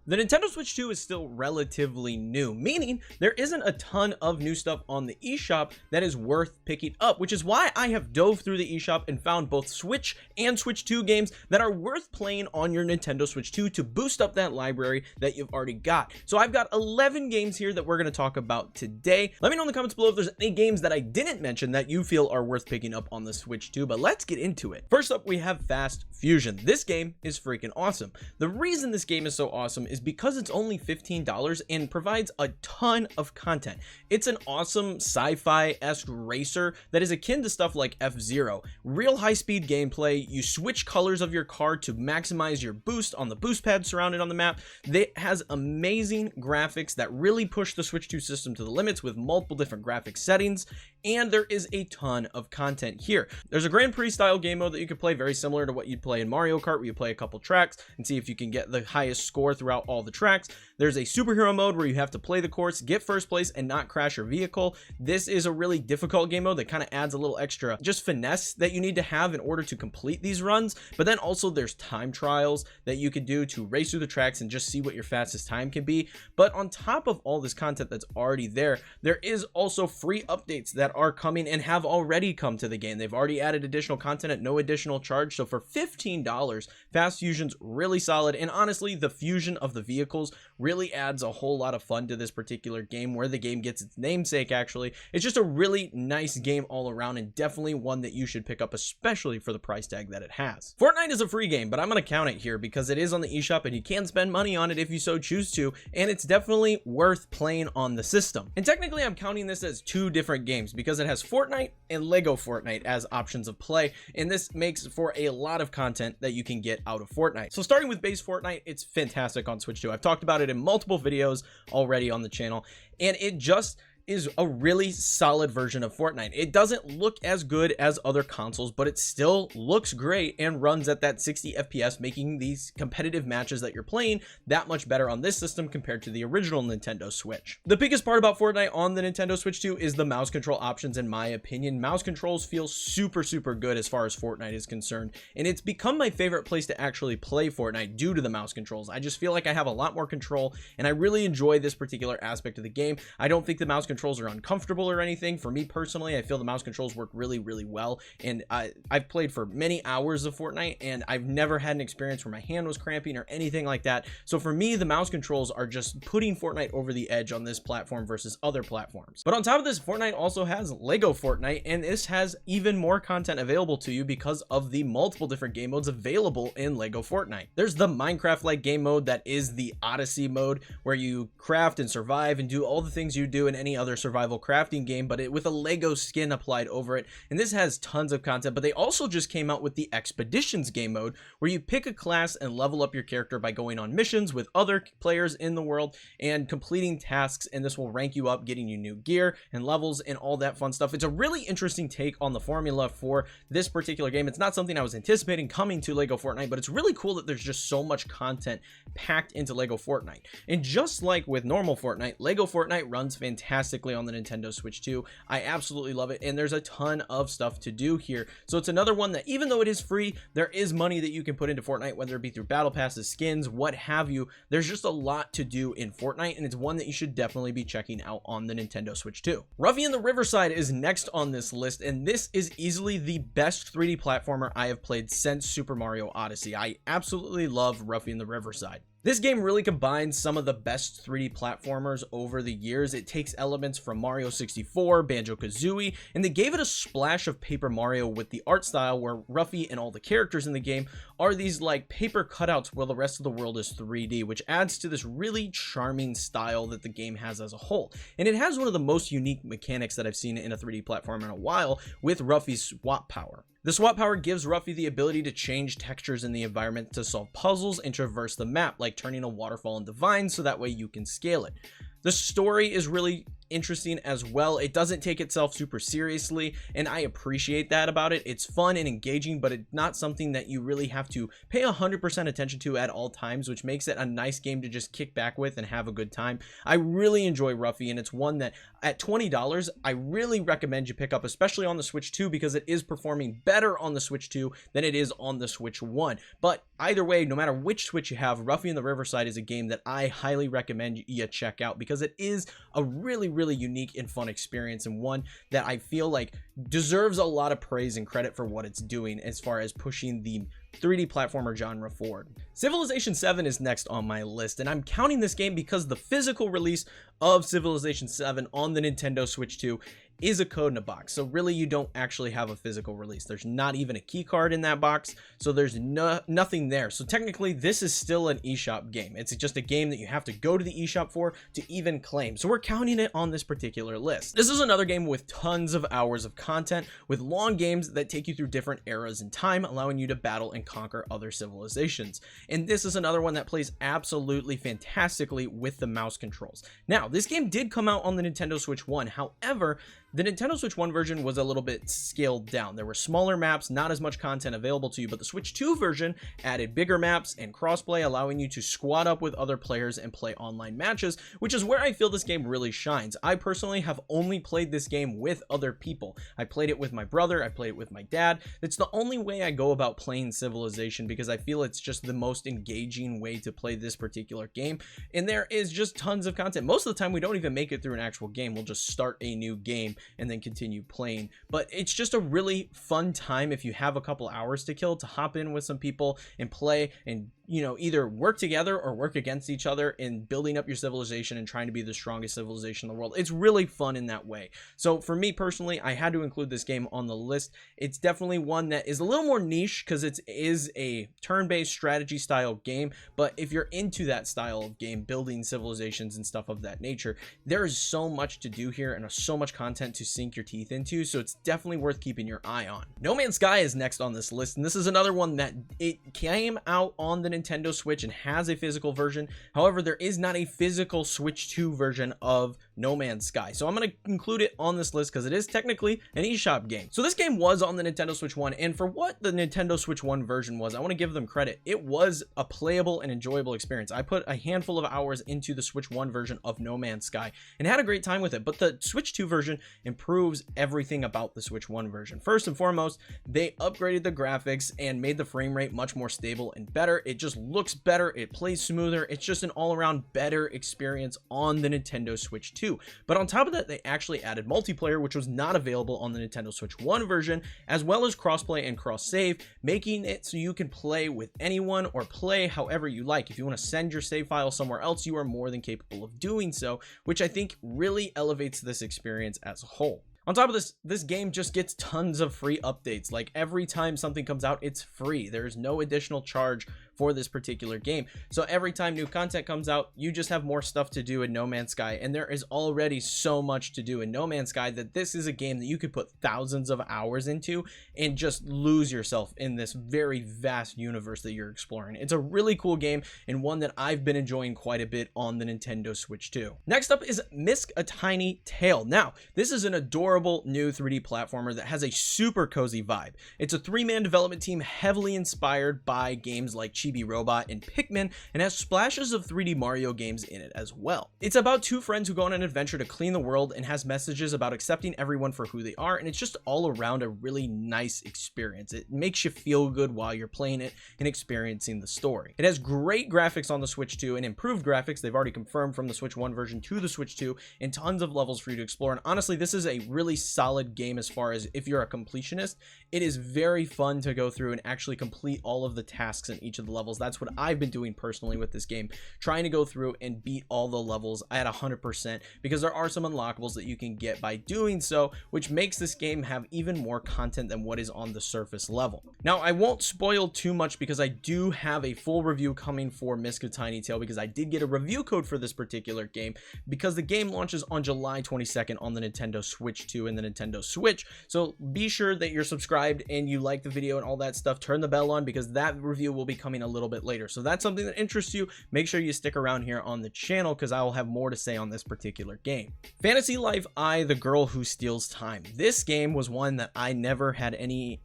The Nintendo Switch 2 is still relatively new, meaning there isn't a ton of new stuff on the eShop that is worth picking up, which is why I have dove through the eShop and found both Switch and Switch 2 games that are worth playing on your Nintendo Switch 2 to boost up that library that you've already got. So I've got 11 games here that we're going to talk about today. Let me know in the comments below if there's any games that I didn't mention that you feel are worth picking up on the Switch 2, but let's get into it. First up, we have Fast Fusion. This game is freaking awesome. The reason this game is so awesome is because it's only $15 and provides a ton of content. It's an awesome sci-fi-esque racer that is akin to stuff like F-Zero. Real high-speed gameplay, you switch colors of your car to maximize your boost on the boost pad surrounded on the map. It has amazing graphics that really push the Switch 2 system to the limits with multiple different graphic settings, and there is a ton of content here. There's a Grand Prix style game mode that you can play very similar to what you'd play in Mario Kart, where you play a couple tracks and see if you can get the highest score throughout all the tracks. There's a superhero mode where you have to play the course, get first place, and not crash your vehicle. This is a really difficult game mode that kind of adds a little extra just finesse that you need to have in order to complete these runs. But then also there's time trials that you can do to race through the tracks and just see what your fastest time can be. But on top of all this content that's already there, there is also free updates that are coming and have already come to the game. They've already added additional content at no additional charge. So for $15, Fast Fusion's really solid. And honestly, the fusion of the vehicles really adds a whole lot of fun to this particular game, where the game gets its namesake. Actually, it's just a really nice game all around, and definitely one that you should pick up, especially for the price tag that it has. Fortnite is a free game, but I'm going to count it here because it is on the eShop and you can spend money on it if you so choose to, and it's definitely worth playing on the system. And technically I'm counting this as two different games because it has Fortnite and Lego Fortnite as options of play, and this makes for a lot of content that you can get out of Fortnite. So starting with base Fortnite, it's fantastic on Switch 2. I've talked about it in multiple videos already on the channel, and it just is a really solid version of Fortnite. It doesn't look as good as other consoles, but it still looks great and runs at that 60 FPS, making these competitive matches that you're playing that much better on this system compared to the original Nintendo Switch. The biggest part about Fortnite on the Nintendo Switch 2 is the mouse control options. In my opinion, mouse controls feel super good as far as Fortnite is concerned, and it's become my favorite place to actually play Fortnite due to the mouse controls. I just feel like I have a lot more control, and I really enjoy this particular aspect of the game. I don't think the mouse controls are uncomfortable or anything. For me personally, I feel the mouse controls work really well, and I've played for many hours of Fortnite and I've never had an experience where my hand was cramping or anything like that. So for me, the mouse controls are just putting Fortnite over the edge on this platform versus other platforms. But on top of this, Fortnite also has Lego Fortnite, and this has even more content available to you because of the multiple different game modes available in Lego Fortnite. There's the Minecraft-like game mode that is the Odyssey mode, where you craft and survive and do all the things you do in any other survival crafting game, but with a Lego skin applied over it. And this has tons of content, but they also just came out with the Expeditions game mode, where you pick a class and level up your character by going on missions with other players in the world and completing tasks, and this will rank you up, getting you new gear and levels and all that fun stuff. It's a really interesting take on the formula for this particular game. It's not something I was anticipating coming to Lego Fortnite, but it's really cool that there's just so much content packed into Lego Fortnite. And just like with normal Fortnite, Lego Fortnite runs fantastically on the Nintendo Switch 2. I absolutely love it, and there's a ton of stuff to do here. So it's another one that, even though it is free, there is money that you can put into Fortnite, whether it be through battle passes, skins, what have you. There's just a lot to do in Fortnite, and it's one that you should definitely be checking out on the Nintendo Switch 2. Ruffy and the Riverside is next on this list, and this is easily the best 3D platformer I have played since Super Mario Odyssey. I absolutely love Ruffy and the Riverside. This game really combines some of the best 3D platformers over the years. It takes elements from Mario 64, Banjo-Kazooie, and they gave it a splash of Paper Mario with the art style, where Ruffy and all the characters in the game are these like paper cutouts while the rest of the world is 3D, which adds to this really charming style that the game has as a whole. And it has one of the most unique mechanics that I've seen in a 3D platform in a while, with Ruffy's swap power. The swap power gives Ruffy the ability to change textures in the environment to solve puzzles and traverse the map, like turning a waterfall into vines so that way you can scale it. The story is really interesting as well. It doesn't take itself super seriously, and I appreciate that about it. It's fun and engaging, but it's not something that you really have to pay 100% attention to at all times, which makes it a nice game to just kick back with and have a good time. I really enjoy Ruffy, and it's one that at $20 I really recommend you pick up, especially on the Switch 2, because it is performing better on the Switch 2 than it is on the Switch 1. But either way, no matter which Switch you have, Ruffy and the Riverside is a game that I highly recommend you check out, because it is a really unique and fun experience, and one that I feel like deserves a lot of praise and credit for what it's doing as far as pushing the 3D platformer genre forward. Civilization 7 is next on my list, and I'm counting this game because the physical release of Civilization 7 on the Nintendo Switch 2 is a code in a box. So really, you don't actually have a physical release. There's not even a key card in that box, so there's nothing there. So technically, this is still an eShop game. It's just a game that you have to go to the eShop for to even claim. So we're counting it on this particular list. This is another game with tons of hours of content, with long games that take you through different eras in time, allowing you to battle and conquer other civilizations. And this is another one that plays absolutely fantastically with the mouse controls. Now, this game did come out on the Nintendo Switch 1. However, the Nintendo Switch 1 version was a little bit scaled down. There were smaller maps, not as much content available to you, but the Switch 2 version added bigger maps and crossplay, allowing you to squad up with other players and play online matches, which is where I feel this game really shines. I personally have only played this game with other people. I played it with my brother, I played it with my dad. It's the only way I go about playing Civilization, because I feel it's just the most engaging way to play this particular game, and there is just tons of content. Most of the time, we don't even make it through an actual game. We'll just start a new game and then continue playing, but it's just a really fun time if you have a couple hours to kill, to hop in with some people and play, and you know, either work together or work against each other in building up your civilization and trying to be the strongest civilization in the world. It's really fun in that way. So for me personally, I had to include this game on the list. It's definitely one that is a little more niche because it is a turn-based strategy style game, but if you're into that style of game, building civilizations and stuff of that nature, there is so much to do here and so much content to sink your teeth into, so it's definitely worth keeping your eye on. No Man's Sky is next on this list, and this is another one that it came out on the Nintendo Switch and has a physical version. However, there is not a physical Switch 2 version of No Man's Sky, so I'm going to include it on this list because it is technically an eShop game. So this game was on the Nintendo Switch 1, and for what the Nintendo Switch 1 version was, I want to give them credit. It was a playable and enjoyable experience. I put a handful of hours into the Switch 1 version of No Man's Sky and had a great time with it, but the Switch 2 version improves everything about the Switch 1 version. First and foremost, they upgraded the graphics and made the frame rate much more stable and better. It just looks better, it plays smoother, it's just an all-around better experience on the Nintendo Switch 2. But on top of that, they actually added multiplayer, which was not available on the Nintendo Switch 1 version, as well as crossplay and cross-save, making it so you can play with anyone or play however you like. If you want to send your save file somewhere else, you are more than capable of doing so, which I think really elevates this experience as a whole. On top of this game just gets tons of free updates. Like every time something comes out, it's free. There's no additional charge for this particular game. So every time new content comes out, you just have more stuff to do in No Man's Sky, and there is already so much to do in No Man's Sky that this is a game that you could put thousands of hours into and just lose yourself in this very vast universe that you're exploring. It's a really cool game and one that I've been enjoying quite a bit on the Nintendo Switch 2. Next up is Misc: A Tiny Tale. Now, this is an adorable new 3D platformer that has a super cozy vibe. It's a 3-man development team heavily inspired by games like Chibi Robot and Pikmin, and has splashes of 3D Mario games in it as well. It's about two friends who go on an adventure to clean the world and has messages about accepting everyone for who they are, and it's just all around a really nice experience. It makes you feel good while you're playing it and experiencing the story. It has great graphics on the Switch 2 and improved graphics. They've already confirmed from the Switch 1 version to the Switch 2, and tons of levels for you to explore. And honestly, this is a really solid game as far as if you're a completionist. It is very fun to go through and actually complete all of the tasks in each of the levels. That's what I've been doing personally with this game, trying to go through and beat all the levels at 100%, because there are some unlockables that you can get by doing so, which makes this game have even more content than what is on the surface level. Now, I won't spoil too much because I do have a full review coming for Misc: A Tiny Tale, because I did get a review code for this particular game, because the game launches on July 22nd on the Nintendo Switch 2 and the Nintendo Switch. So be sure that you're subscribed and you like the video and all that stuff. Turn the bell on, because that review will be coming a little bit later. So that's something that interests you, make sure you stick around here on the channel because I will have more to say on this particular game. Fantasy Life I, The Girl Who Steals Time. This game was one that I never had any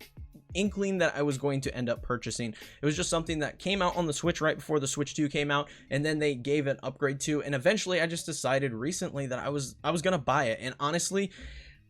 inkling that I was going to end up purchasing. It was just something that came out on the Switch right before the Switch 2 came out, and then they gave an upgrade to, and eventually I just decided recently that I was gonna buy it. And honestly,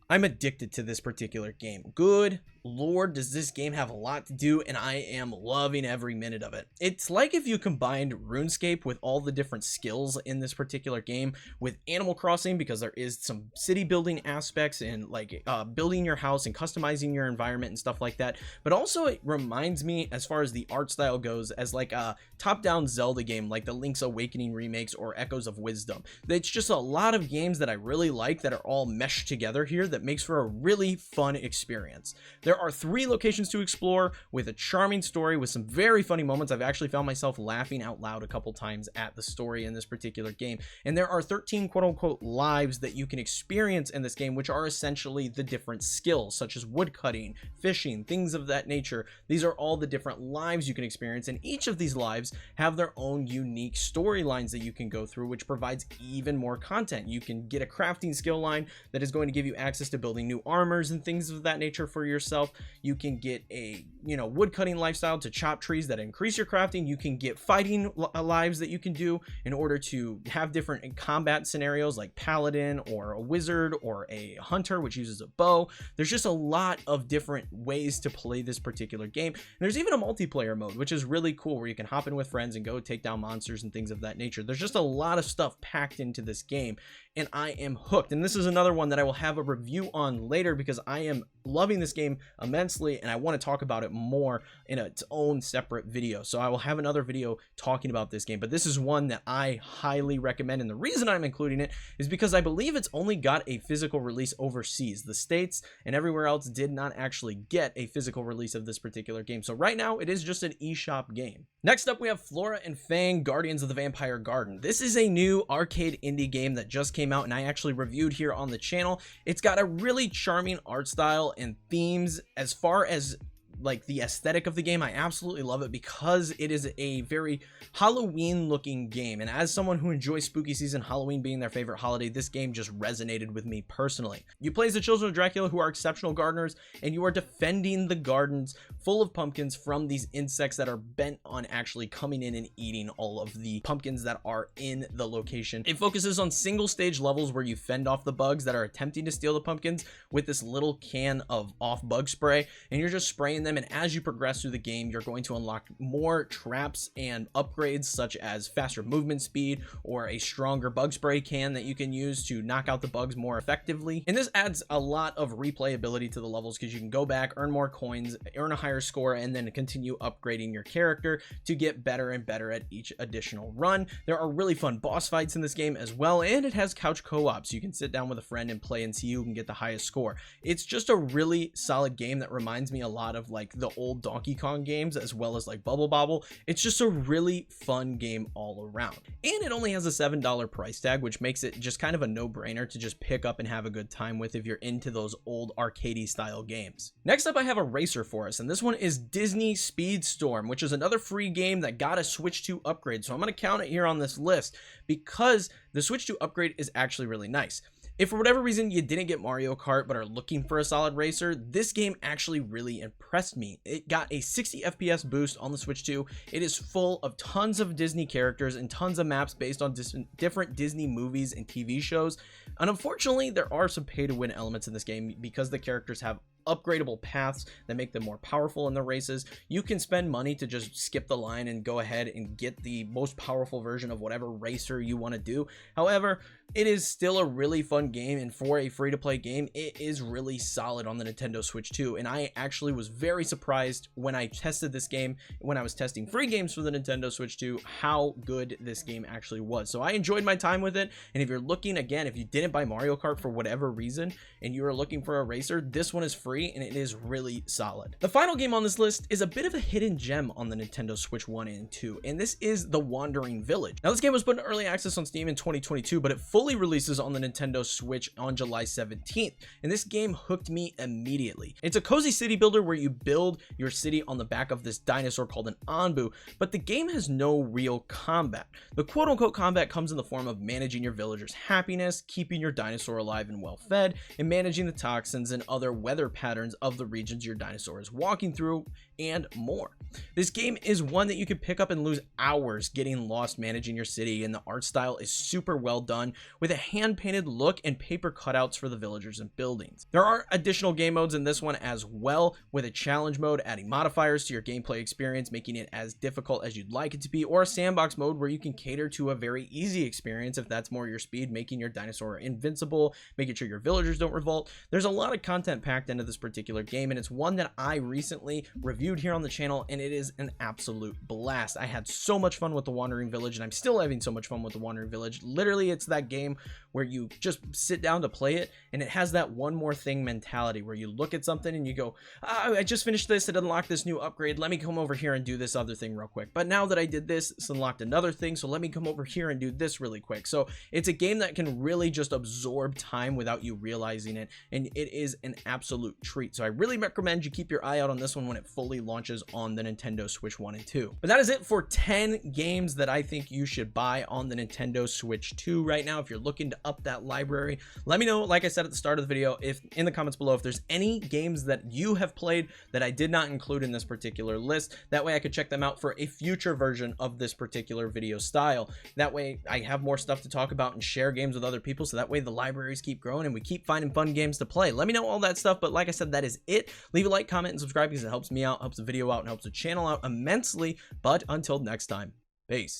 I'm addicted to this particular game. Good Lord, does this game have a lot to do, and I am loving every minute of it. It's like if you combined RuneScape with all the different skills in this particular game with Animal Crossing, because there is some city building aspects and like building your house and customizing your environment and stuff like that. But also it reminds me, as far as the art style goes, as like a top-down Zelda game like the Link's Awakening remakes or Echoes of Wisdom. It's just a lot of games that I really like that are all meshed together here that makes for a really fun experience. There are 3 locations to explore with a charming story with some very funny moments. I've actually found myself laughing out loud a couple times at the story in this particular game. And there are 13 quote-unquote lives that you can experience in this game, which are essentially the different skills such as woodcutting, fishing, things of that nature. These are all the different lives you can experience, and each of these lives have their own unique storylines that you can go through, which provides even more content. You can get a crafting skill line that is going to give you access to building new armors and things of that nature for yourself. You can get a, woodcutting lifestyle to chop trees that increase your crafting. You can get fighting lives that you can do in order to have different combat scenarios like paladin or a wizard or a hunter, which uses a bow. There's just a lot of different ways to play this particular game. And there's even a multiplayer mode, which is really cool, where you can hop in with friends and go take down monsters and things of that nature. There's just a lot of stuff packed into this game, and I am hooked. And this is another one that I will have a review on later because I am loving this game immensely, and I want to talk about it more in its own separate video. So I will have another video talking about this game, but this is one that I highly recommend, and the reason I'm including it is because I believe it's only got a physical release overseas. The States and everywhere else did not actually get a physical release of this particular game. So right now it is just an eShop game. Next up, we have Flora and Fang, Guardians of the Vampire Garden. This is a new arcade indie game that just came out, and I actually reviewed here on the channel. It's got a really charming art style and themes. As far as like the aesthetic of the game, I absolutely love it because it is a very Halloween looking game, and as someone who enjoys spooky season, Halloween being their favorite holiday, this game just resonated with me personally. You play as the children of Dracula, who are exceptional gardeners, and you are defending the gardens full of pumpkins from these insects that are bent on actually coming in and eating all of the pumpkins that are in the location. It focuses on single stage levels where you fend off the bugs that are attempting to steal the pumpkins with this little can of off bug spray, and you're just spraying them. And as you progress through the game, you're going to unlock more traps and upgrades such as faster movement speed or a stronger bug spray can that you can use to knock out the bugs more effectively. And this adds a lot of replayability to the levels because you can go back, earn more coins, earn a higher score, and then continue upgrading your character to get better and better at each additional run. There are really fun boss fights in this game as well, and it has couch co-op, so you can sit down with a friend and play and see who can get the highest score. It's just a really solid game that reminds me a lot of like the old Donkey Kong games, as well as like Bubble Bobble. It's just a really fun game all around, and it only has a $7 price tag, which makes it just kind of a no-brainer to just pick up and have a good time with if you're into those old arcadey style games. Next up, I have a racer for us, and this one is Disney Speedstorm, which is another free game that got a Switch 2 upgrade. So I'm going to count it here on this list because the Switch 2 upgrade is actually really nice. If for whatever reason you didn't get Mario Kart but are looking for a solid racer, this game actually really impressed me. It got a 60 FPS boost on the Switch 2. It is full of tons of Disney characters and tons of maps based on different Disney movies and TV shows. And unfortunately, there are some pay-to-win elements in this game because the characters have upgradable paths that make them more powerful in the races. You can spend money to just skip the line and go ahead and get the most powerful version of whatever racer you want to do. However, it is still a really fun game, and for a free-to-play game, it is really solid on the Nintendo Switch 2. And I actually was very surprised when I tested this game, when I was testing free games for the Nintendo Switch 2, how good this game actually was. So I enjoyed my time with it, and if you're looking, again, if you didn't buy Mario Kart for whatever reason, and you are looking for a racer, this one is free free, and it is really solid. The final game on this list is a bit of a hidden gem on the Nintendo Switch 1 and 2, and this is The Wandering Village. Now, this game was put in early access on Steam in 2022, but it fully releases on the Nintendo Switch on July 17th, and this game hooked me immediately. It's a cozy city builder where you build your city on the back of this dinosaur called an Anbu, but the game has no real combat. The quote-unquote combat comes in the form of managing your villagers' happiness, keeping your dinosaur alive and well fed, and managing the toxins and other weather patterns of the regions your dinosaur is walking through, and more. This game is one that you could pick up and lose hours getting lost managing your city, and the art style is super well done with a hand-painted look and paper cutouts for the villagers and buildings. There are additional game modes in this one as well, with a challenge mode adding modifiers to your gameplay experience, making it as difficult as you'd like it to be, or a sandbox mode where you can cater to a very easy experience if that's more your speed, making your dinosaur invincible, making sure your villagers don't revolt. There's a lot of content packed into this particular game, and it's one that I recently reviewed here on the channel, and it is an absolute blast. I had so much fun with The Wandering Village, and I'm still having so much fun with The Wandering Village. Literally, it's that game where you just sit down to play it, and it has that one more thing mentality where you look at something and you go, I just finished this, it unlocked this new upgrade, let me come over here and do this other thing real quick. But now that I did this, it's unlocked another thing, so let me come over here and do this really quick. So it's a game that can really just absorb time without you realizing it, and it is an absolute treat. So I really recommend you keep your eye out on this one when it fully launches on the Nintendo Switch 1 and 2. But that is it for 10 games that I think you should buy on the Nintendo Switch 2 right now if you're looking to up that library. Let me know, like I said at the start of the video, if in the comments below, if there's any games that you have played that I did not include in this particular list. That way I could check them out for a future version of this particular video style. That way I have more stuff to talk about and share games with other people, so that way the libraries keep growing and we keep finding fun games to play. Let me know all that stuff, but like I said, that is it. Leave a like, comment, and subscribe because it helps me out, helps the video out, and helps the channel out immensely. But until next time, peace.